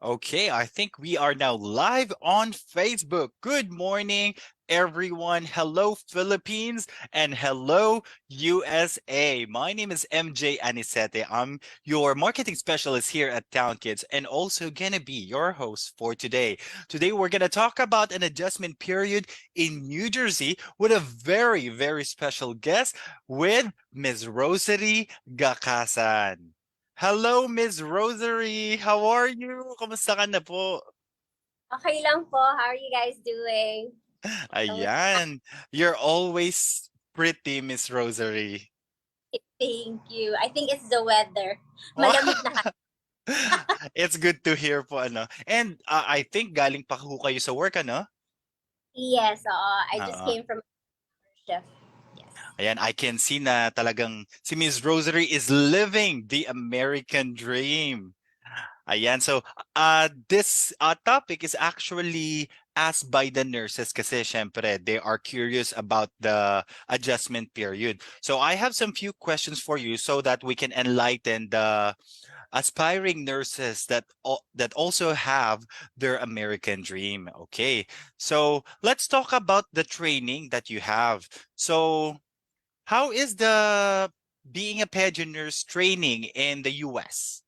Okay, I think we are now live on Facebook. Good morning, everyone. Hello, Philippines, and hello, USA. My name is MJ Anisete. I'm your marketing specialist here at Town Kids and also gonna be your host for today. Today, we're gonna talk about an adjustment period in New Jersey with a very, very special guest with Ms. Rosarie Gacasan. Hello, Miss Rosarie. How are you? Kamusta ka na po? Okay lang po. How are you guys doing? Kamusta? Ayan. You're always pretty, Miss Rosarie. Thank you. I think it's the weather. Malamig na It's good to hear po, ano. And I think galing pa ho kayo sa work, ano? Yes, I just Oo. came from shift. Yes. Ayan, I can see na talagang si Miss Rosarie is living the American dream. Ayan, so this topic is actually asked by the nurses kasi syempre they are curious about the adjustment period. So I have some few questions for you so that we can enlighten the aspiring nurses that also have their American dream. Okay, so let's talk about the training that you have. So how is the being a pageant nurse training in the US?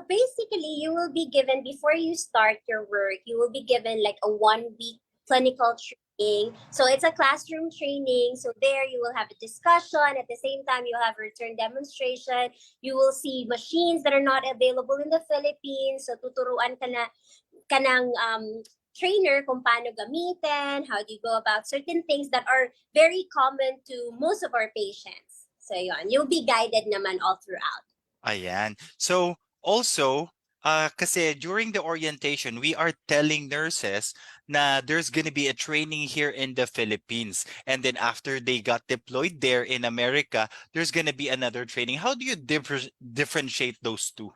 Basically, you will be given before you start your work. You will be given like a 1 week clinical training. So it's a classroom training. So there you will have a discussion. At the same time, you'll have a return demonstration. You will see machines that are not available in the Philippines. So tuturuan ka ng trainer kung paano gamitin, how do you go about certain things that are very common to most of our patients. So yon, you'll be guided naman all throughout. Ayan. So also, kasi during the orientation, we are telling nurses na there's gonna be a training here in the Philippines. And then after they got deployed there in America, there's gonna be another training. How do you differentiate those two?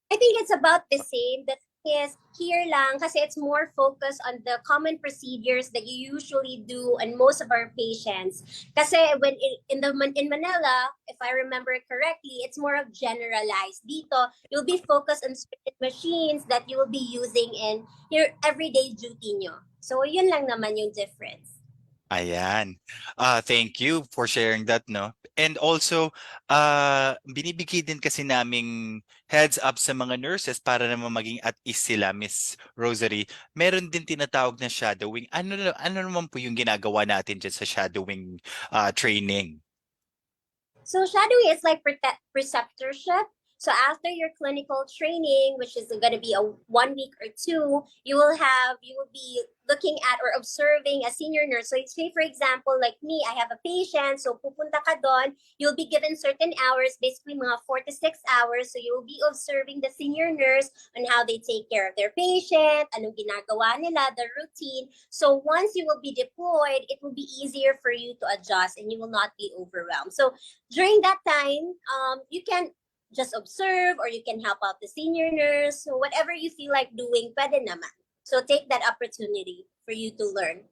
I think it's about the same. The thing is, here lang, kasi it's more focused on the common procedures that you usually do in most of our patients. Kasi when in Manila, if I remember it correctly, it's more of generalized. Dito, you'll be focused on certain machines that you will be using in your everyday duty nyo. So, yun lang naman yung difference. Ayan. Thank you for sharing that, no? And also, binibigay din kasi naming heads up sa mga nurses para naman maging at ease sila, Miss Rosarie. Meron din tinatawag na shadowing. Ano naman po yung ginagawa natin dyan sa shadowing training? So shadowing is like preceptorship. So after your clinical training, which is going to be a 1 week or two, you will be looking at or observing a senior nurse. So say for example, like me, I have a patient, so pupunta ka doon, you'll be given certain hours, basically mga 4 to 6 hours. So you'll be observing the senior nurse on how they take care of their patient, anong ginagawa nila, the routine. So once you will be deployed, it will be easier for you to adjust and you will not be overwhelmed. So during that time, you can just observe or you can help out the senior nurse. So whatever you feel like doing, pwede naman. So take that opportunity for you to learn.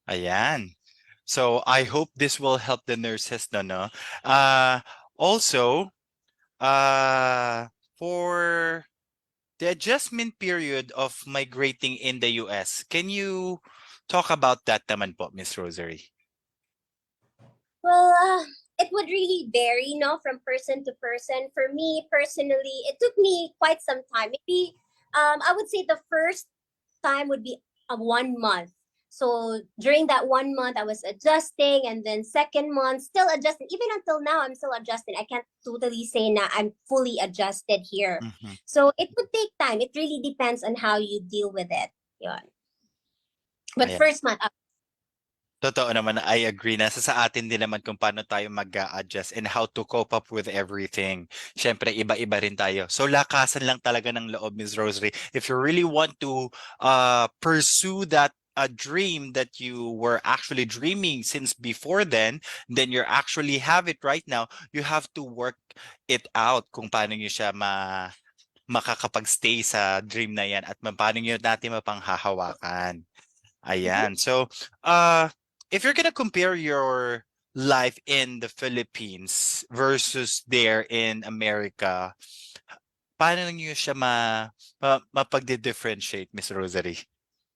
Ayan. So I hope this will help the nurses, no? Uh, Also, uh, for the adjustment period of migrating in the US, can you talk about that naman po, Miss Rosarie? Well, it would really vary, from person to person. For me personally, it took me quite some time. Maybe, I would say the first time would be a 1 month. So during that 1 month, I was adjusting, and then second month, still adjusting. Even until now, I'm still adjusting. I can't totally say na I'm fully adjusted here. Mhm. So it would take time. It really depends on how you deal with it. Yun. But Ayan. first month, Totoo naman, I agree na sa atin din naman kung paano tayo mag-a-adjust and how to cope up with everything. Siyempre, iba-iba rin tayo. So, lakasan lang talaga ng loob, Miss Rosarie. If you really want to pursue that a dream that you were actually dreaming since before then you actually have it right now. You have to work it out kung paano nyo siya makakapag-stay sa dream na yan at paano nyo natin mapanghahawakan. mhm. Ayan. So, uh, if you're gonna compare your life in the Philippines versus there in America, paano niyo siya mapagdi-differentiate, Miss Rosarie?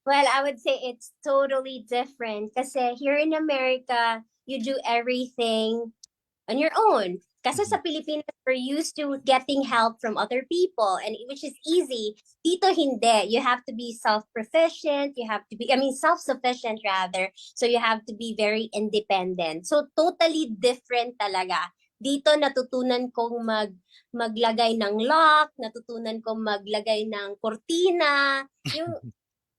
Well, I would say it's totally different. Kasi here in America, you do everything on your own. Kasi Mhm. sa Pilipinas, we're used to getting help from other people, and which is easy. Dito hindi. You have to be self-proficient. You have to be, I mean, self-sufficient rather. So you have to be very independent. So totally different talaga. Dito natutunan kong maglagay ng lock, natutunan kong maglagay ng kortina, yung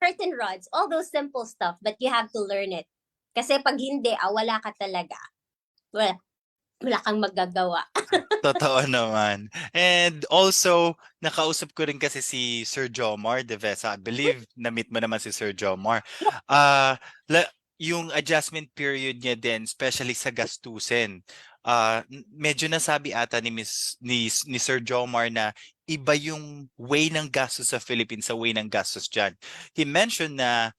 curtain rods, all those simple stuff, but you have to learn it. Kasi pag hindi, wala ka talaga. Wala, wala kang magagawa. Totoo naman. And also, nakausap ko rin kasi si Sir Jomar de Vesa. I believe na-meet mo naman si Sir Jomar. Ah, yung adjustment period niya din, especially sa gastusin. Medyo nasabi ata ni Sir Jomar na iba yung way ng gastos sa Philippines sa way ng gastos diyan. He mentioned na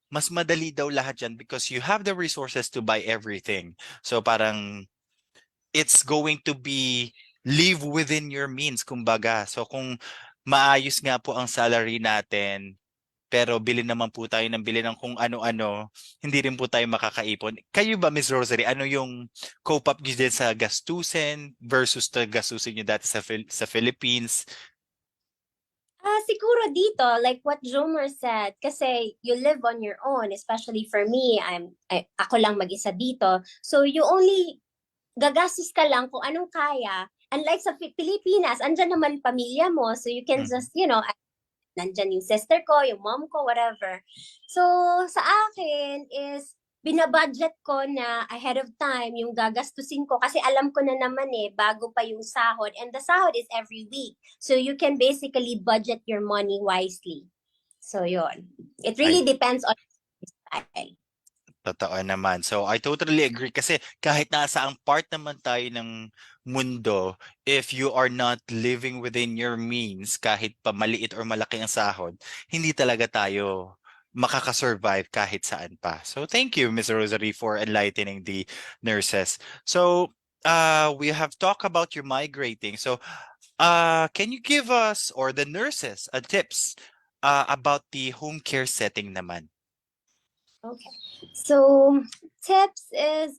mas madali daw lahat yan because you have the resources to buy everything. So parang it's going to be live within your means, kumbaga. So kung maayos nga po ang salary natin, pero bilhin naman po tayo ng bilhin ng kung ano-ano, hindi rin po tayo makakaipon. Kayo ba, Miss Rosary, ano yung cope up niyo din sa gastusin versus the gastusin niyo dati sa Philippines? Siguro dito, like what Jomer said, kasi you live on your own, especially for me, ako lang mag-isa dito. So you only gagastos ka lang kung anong kaya. Unlike sa Pilipinas, andyan naman pamilya mo, so you can Mhm. just, nandyan yung sister ko, yung mom ko, whatever. So, sa akin is, binabudget ko na ahead of time yung gagastusin ko kasi alam ko na naman bago pa yung sahod. And the sahod is every week. So, you can basically budget your money wisely. So, yun. It really Ay, depends on your style. totoo naman. So I totally agree kasi kahit nasa ang part naman tayo ng mundo, if you are not living within your means, kahit pa maliit or malaki ang sahod, hindi talaga tayo makakasurvive kahit saan pa. So thank you, Ms. Rosary, for enlightening the nurses. So we have talked about your migrating. So can you give us or the nurses tips about the home care setting naman? Okay. So, tips is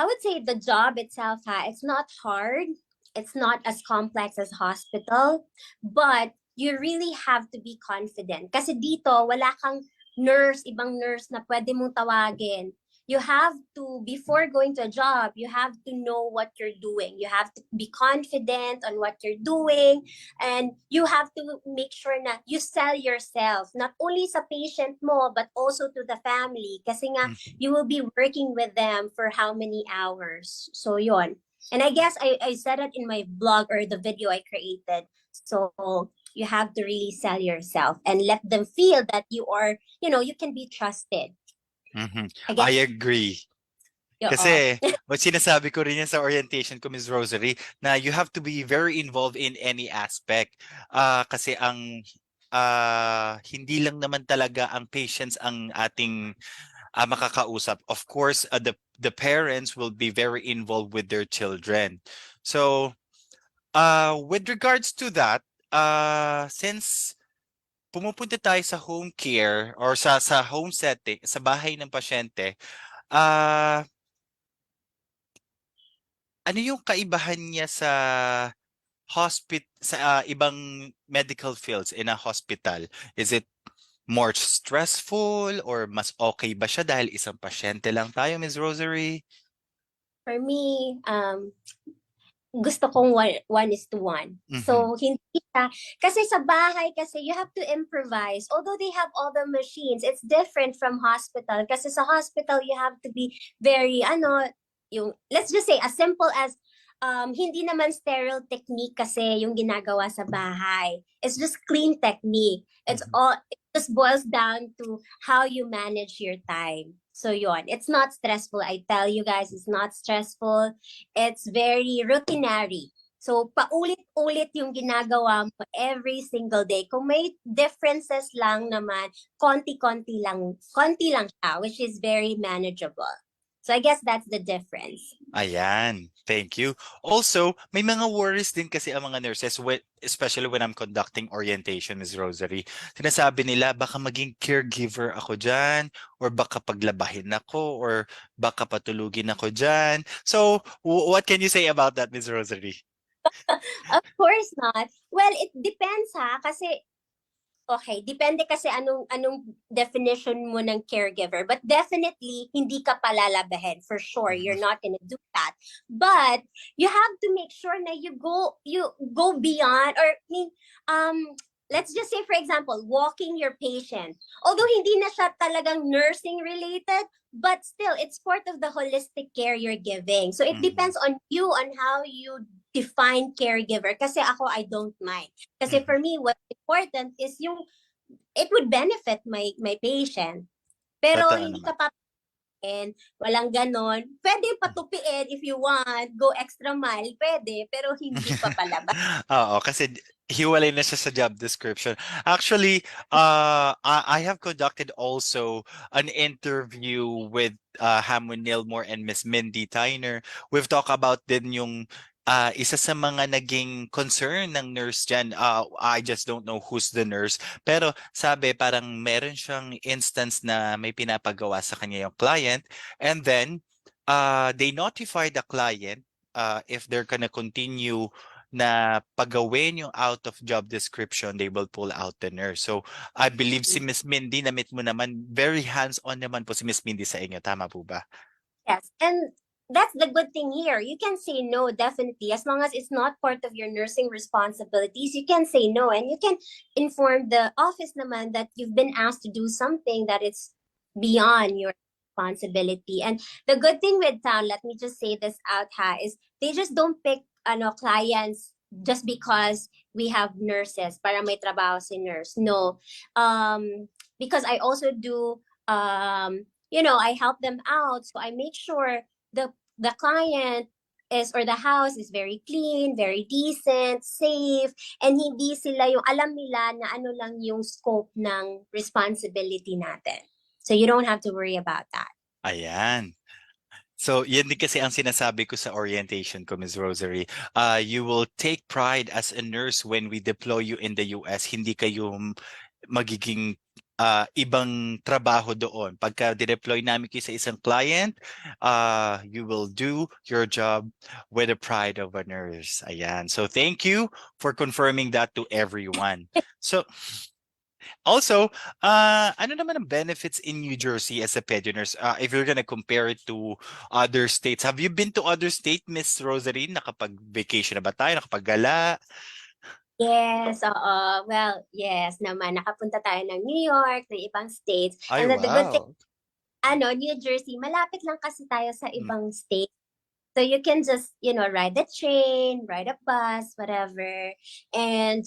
I would say the job itself, it's not hard. It's not as complex as hospital, but you really have to be confident. Kasi dito, wala kang nurse, ibang nurse na pwede mong tawagin. You have to, before going to a job, you have to know what you're doing. You have to be confident on what you're doing. And you have to make sure na you sell yourself, not only sa patient mo, but also to the family. Kasi nga, you will be working with them for how many hours. So yon. And I guess I said it in my blog or the video I created. So you have to really sell yourself and let them feel that you are, you can be trusted. Mhm. I guess, I agree. oo. Kasi, what sinasabi ko rin yan sa orientation ko, Ms. Rosary, na you have to be very involved in any aspect. Kasi ang hindi lang naman talaga ang patients ang ating makakausap. Of course, the parents will be very involved with their children. So, with regards to that, since pumupunta tayo sa home care or sa home setting, sa bahay ng pasyente, ah ano yung kaibahan niya sa ibang medical fields in a hospital? Is it more stressful or mas okay ba siya dahil isang pasyente lang tayo, Miss Rosary? For me, gusto kong one is to one. Mhm. So, hindi siya, kasi sa bahay kasi you have to improvise. Although they have all the machines, it's different from hospital. Kasi sa hospital, you have to be very, let's just say, as simple as, hindi naman sterile technique kasi yung ginagawa sa bahay. It's just clean technique. Mhm. It just boils down to how you manage your time. So, yon. It's not stressful. I tell you guys, it's not stressful. It's very routinary. So, paulit-ulit yung ginagawa mo every single day. Kung may differences lang naman, konti lang siya, which is very manageable. So, I guess that's the difference. Ayan, thank you. Also, may mga worries din kasi ang mga nurses, especially when I'm conducting orientation, Ms. Rosary. Sinasabi nila, baka maging caregiver ako dyan, or baka paglabahin ako, or baka patulugin ako dyan. So, what can you say about that, Ms. Rosary? Of course not. Well, it depends ha, kasi okay, depende kasi anong definition mo ng caregiver. But definitely, hindi ka palalabahin. For sure, Mhm. you're not gonna do that. But you have to make sure na you go beyond, or I mean, let's just say, for example, walking your patient. Although hindi na siya talagang nursing related, but still, it's part of the holistic care you're giving. So it Mhm. depends on you on how you define caregiver. Kasi ako, I don't mind. Kasi Mhm. for me, what's important is yung it would benefit my patient. Pero Totoo hindi naman. ka papain, walang ganon. Pwede patupiin if you want, go extra mile, pwede, pero hindi pa palabas. Oo, kasi hiwalay na siya sa job description. Actually, I have conducted also an interview with Hamon Nilmore and Miss Mindy Tyner. We've talked about din yung isa sa mga naging concern ng nurse dyan. I just don't know who's the nurse. Pero sabi, parang meron siyang instance na may pinapagawa sa kanya yung client. And then, they notify the client if they're gonna continue na pagawin yung out of job description, they will pull out the nurse. So, I believe si Miss Mindy, na-meet mo naman, very hands-on naman po si Miss Mindy sa inyo. Tama po ba? Yes, and that's the good thing here. You can say no, definitely, as long as it's not part of your nursing responsibilities. You can say no, and you can inform the office naman that you've been asked to do something that it's beyond your responsibility. And the good thing with town, let me just say this out, ha, is they just don't pick clients just because we have nurses para may trabaho si nurse. No, because I also do I help them out. So I make sure the client is or the house is very clean, very decent, safe, and hindi sila yung alam nila na ano lang yung scope ng responsibility natin. So you don't have to worry about that. Ayan. So, yan din kasi ang sinasabi ko sa orientation ko, Ms. Rosary. You will take pride as a nurse when we deploy you in the US. Hindi kayo magiging ibang trabaho doon. Pagka deploy namin kayo sa isang client, you will do your job with the pride of a nurse. Ayan. So, thank you for confirming that to everyone. So, also, ano naman ang benefits in New Jersey as a pedi nurse? If you're gonna compare it to other states, have you been to other state, Miss Rosary? Nakapag-vacation na ba tayo? Nakapag-gala? Yes, oo. Well, yes naman. Nakapunta tayo ng New York, ng ibang states. Ay, And the good thing, wow. New Jersey, malapit lang kasi tayo sa Mm. ibang states. So you can just, ride the train, ride a bus, whatever. And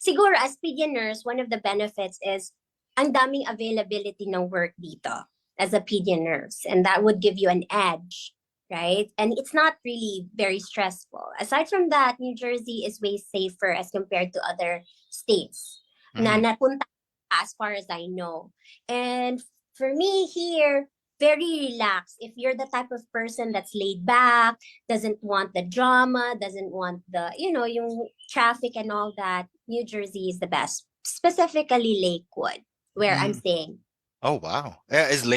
siguro as PG nurse, one of the benefits is ang daming availability ng work dito as a PG nurse. And that would give you an edge, right? And it's not really very stressful. Aside from that, New Jersey is way safer as compared to other states na Mhm. napunta as far as I know. And for me here, very relaxed. If you're the type of person that's laid back, doesn't want the drama, doesn't want yung traffic and all that, New Jersey is the best. Specifically Lakewood, where I'm Mm. staying. Oh, wow. Is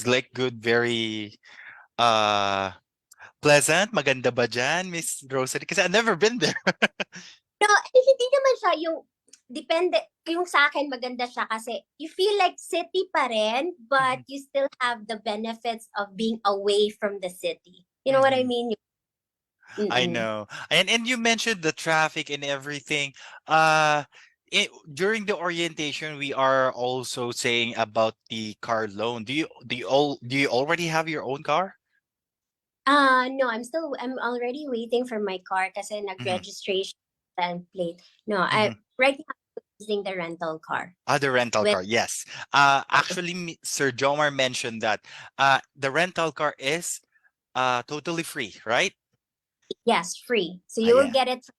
Lake Good very uh pleasant? Maganda ba dyan, Miss Rosary? Kasi I've never been there. No, hindi naman siya yung depende yung sa akin maganda siya kasi you feel like city pa rin but Mhm. you still have the benefits of being away from the city. You know what I Mhm. mean? I Mm-mm. know. And you mentioned the traffic and everything. During the orientation, we are also saying about the car loan. Do you already have your own car? No, I'm already waiting for my car kasi Mhm. nag-registration and plate. No, Mhm. I right now I'm using the rental car. The rental With car, yes. Actually, Sir Jomar mentioned that the rental car is totally free, right? yes, free. So you will Yeah. get it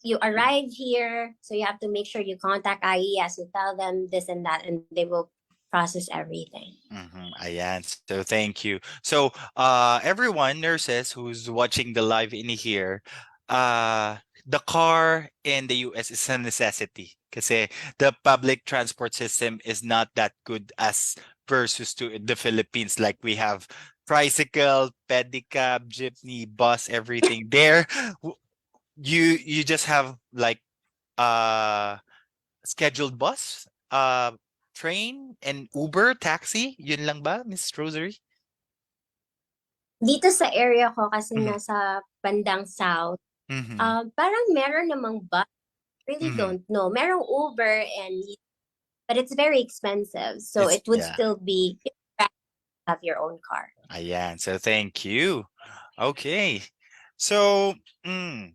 you arrive here, so you have to make sure you contact IES, you tell them this and that, and they will process everything. Ayan. So thank you. So everyone, nurses who's watching the live in here, the car in the US is a necessity kasi the public transport system is not that good as versus to the Philippines. Like we have tricycle, pedicab, jeepney, bus, everything. There, you just have like uh scheduled bus, train, and Uber, taxi? Yun lang ba, Miss Rosary? Dito sa area ko kasi Mhm, nasa bandang south, mhm, parang meron namang bus. Really mhm. don't know. Merong Uber but it's very expensive. So It's it would yeah, still be you have your own car. ayan. So thank you. Okay. So, mm,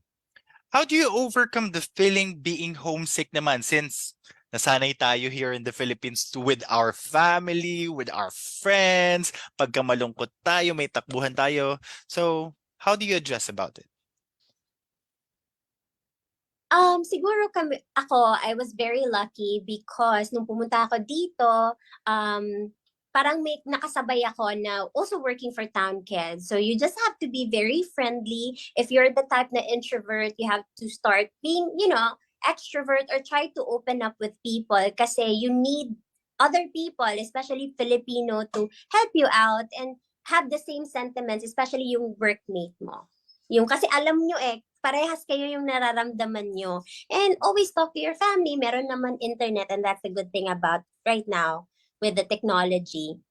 how do you overcome the feeling being homesick naman since nasanay tayo here in the Philippines with our family, with our friends, pagka malungkot tayo, may takbuhan tayo. So, how do you adjust about it? Siguro I was very lucky because nung pumunta ako dito, parang may nakasabay ako na also working for Town Kids. So you just have to be very friendly. If you're the type na introvert, you have to start being, extrovert or try to open up with people kasi you need other people, especially Filipino, to help you out and have the same sentiments, especially yung workmate mo. Yung kasi alam nyo parehas kayo yung nararamdaman nyo. And always talk to your family. Meron naman internet and that's the good thing about right now with the technology.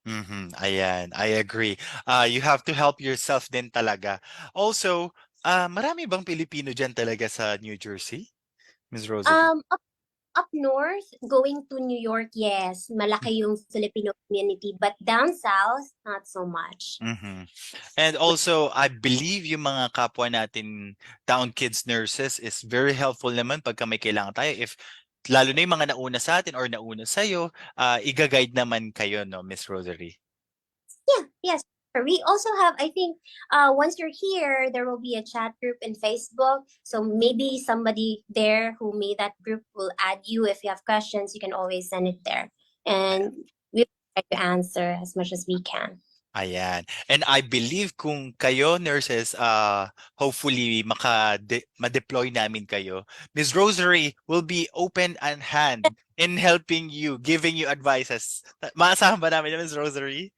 Ayan, I agree. You have to help yourself din talaga. Also, marami bang Pilipino diyan talaga sa New Jersey, Miss Rosalie? Um, up, up north, going to New York, yes, malaki yung Filipino community. But down south, not so much. Mhm. And also, I believe yung mga kapwa natin town kids nurses is very helpful naman pagka may kailangan tayo. If lalo na yung mga nauna sa atin or nauna sa'yo, iga-guide naman kayo, no, Miss Rosary? Yeah, yes. We also have, I think, once you're here, there will be a chat group in Facebook. So maybe somebody there who made that group will add you. If you have questions, you can always send it there. And we'll try to answer as much as we can. Ayan. And I believe kung kayo nurses, hopefully ma-deploy namin kayo. Miss Rosary will be open and hand in helping you, giving you advices. Maasahan ba namin Miss Rosary?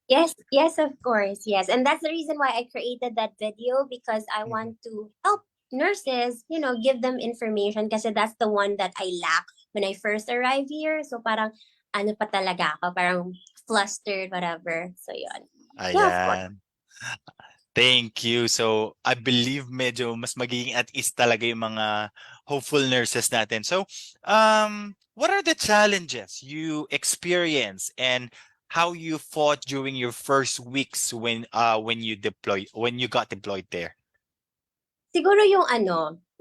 Yes, yes, of course. Yes. And that's the reason why I created that video because I Mhm. want to help nurses, give them information kasi that's the one that I lack when I first arrived here. So parang ano pa talaga ako, parang flustered, whatever. So yun. Yeah, of course. Ayan. Thank you. So, I believe medyo mas magiging at ease talaga yung mga hopeful nurses natin. So, what are the challenges you experience and how you fought during your first weeks when you got deployed there? Siguro yung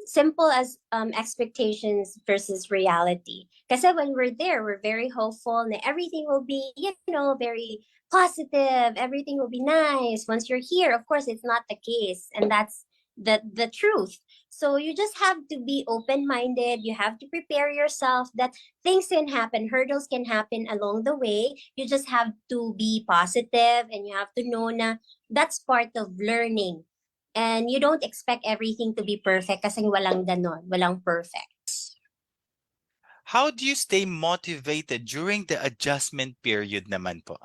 simple as expectations versus reality. Kasi when we're there, we're very hopeful na everything will be, very positive, everything will be nice. Once you're here, of course, it's not the case. And that's the truth. So you just have to be open-minded. You have to prepare yourself that things can happen, hurdles can happen along the way. You just have to be positive and you have to know na that's part of learning and you don't expect everything to be perfect kasi walang ganon, walang perfect. How do you stay motivated during the adjustment period naman po?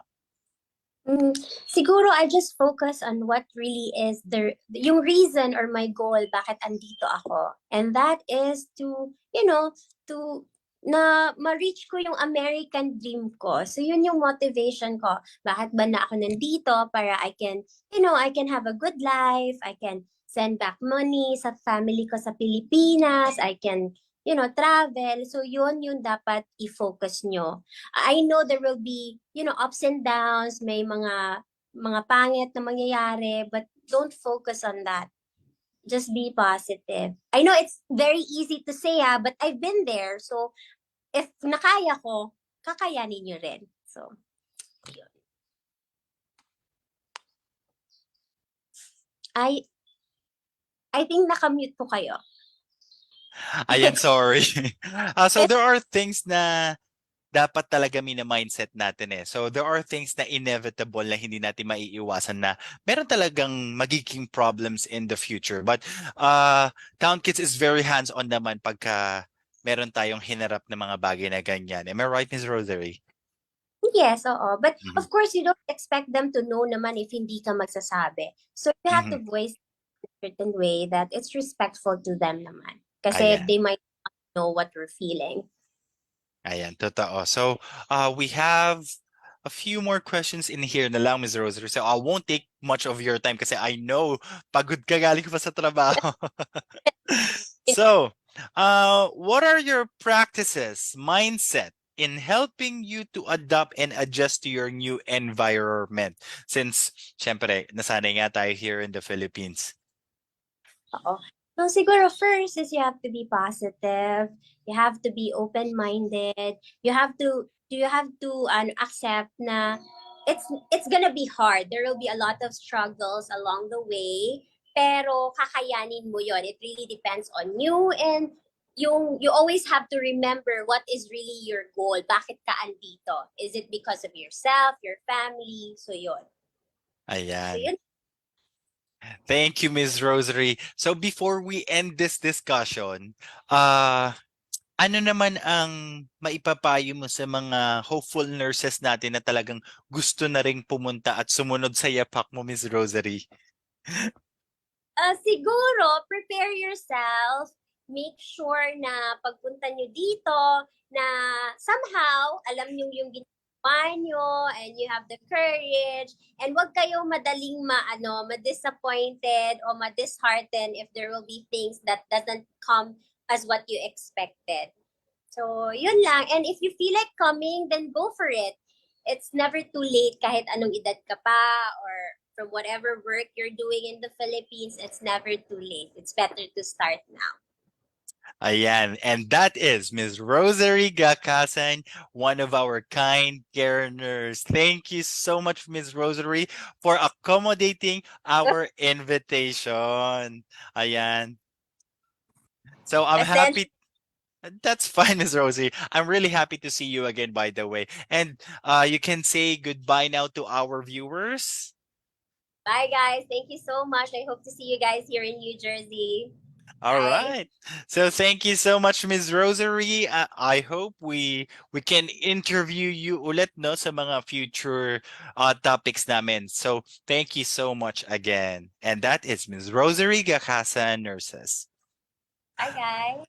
Mm, siguro I just focus on what really is yung reason or my goal bakit andito ako. And that is to na ma-reach ko yung American dream ko. So yun yung motivation ko. Bakit ba na ako nandito para I can have a good life, I can send back money sa family ko sa Pilipinas, I can, travel. So yun yung dapat i-focus nyo. I know there will be, ups and downs, may mga pangit na mangyayari, but don't focus on that. Just be positive. I know it's very easy to say but I've been there. So if nakaya ko, kakayanin nyo rin. So, yun. I I think nakamute po kayo. Ayan, sorry. So there are things na dapat talaga mina-mindset natin eh. So there are things na inevitable na hindi natin maiiwasan na meron talagang magiging problems in the future. But Town Kids is very hands-on naman pagka meron tayong hinarap na mga bagay na ganyan. Am I right, Miss Rosary? Yes, oo. But Mhm. of course, you don't expect them to know naman if hindi ka magsasabi. So you have to Mhm. voice in a certain way that it's respectful to them naman. Kasi Ayan. they might not know what you're feeling. Ayan, totoo. So, we have a few more questions in here na lang, Ms. Rosary. So, I won't take much of your time kasi I know pagod ka galing pa sa trabaho. So, what are your practices, mindset in helping you to adapt and adjust to your new environment? Since, syempre, nasanay nga tayo here in the Philippines. Oo. So siguro first is you have to be positive. You have to be open-minded. You have to accept na it's gonna be hard. There will be a lot of struggles along the way, pero kakayanin mo yon. It really depends on you, and you always have to remember what is really your goal. Bakit ka andito? Is it because of yourself, your family? So yon. So Ayan. yun. Thank you, Ms. Rosary. So before we end this discussion, uh, ano naman ang maipapayo mo sa mga hopeful nurses natin na talagang gusto na ring pumunta at sumunod sa yapak mo, Ms. Rosary? Siguro, prepare yourself. Make sure na pagpunta nyo dito, na somehow, alam nyo yung ginagawa nyo, and you have the courage, and wag kayo madaling ma-disappointed o ma-disheartened if there will be things that doesn't come as what you expected. So, yun lang. And if you feel like coming, then go for it. It's never too late kahit anong edad ka pa or from whatever work you're doing in the Philippines, it's never too late. It's better to start now. Ayan. And that is Ms. Rosarie Gacasan, one of our kind care nurse. Thank you so much, Ms. Rosary, for accommodating our invitation. Ayan. So I'm Essentially, happy. That's fine, Ms. Rosie. I'm really happy to see you again, by the way. And you can say goodbye now to our viewers. bye guys. Thank you so much. I hope to see you guys here in New Jersey. All Bye. right. So thank you so much, Ms. Rosary. I hope we can interview you ulit no sa mga future topics namin. So thank you so much again. And that is Ms. Rosarie Gacasan Nurses. Bye guys.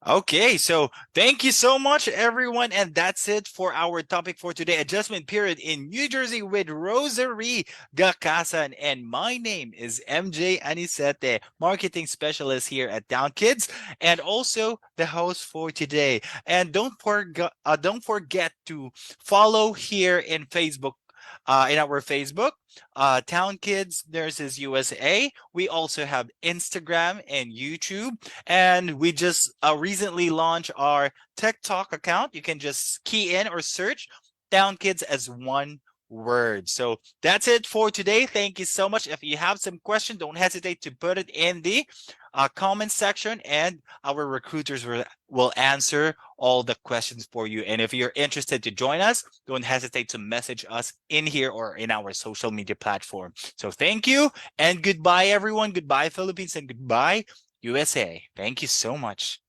Okay, so thank you so much, everyone. And that's it for our topic for today, adjustment period in New Jersey with Rosarie Gacasan. And my name is MJ Anisete, marketing specialist here at Down Kids, and also the host for today. And don't forget to follow here in Facebook. In our Facebook, Town Kids Nurses USA. We also have Instagram and YouTube, and we just recently launched our TikTok account. You can just key in or search Down Kids as one word. So that's it for today. Thank you so much. If you have some question, don't hesitate to put it in the comment section, and our recruiters will answer all the questions for you. And if you're interested to join us, don't hesitate to message us in here or in our social media platform. So thank you and goodbye, everyone. Goodbye, Philippines, and goodbye, USA. Thank you so much.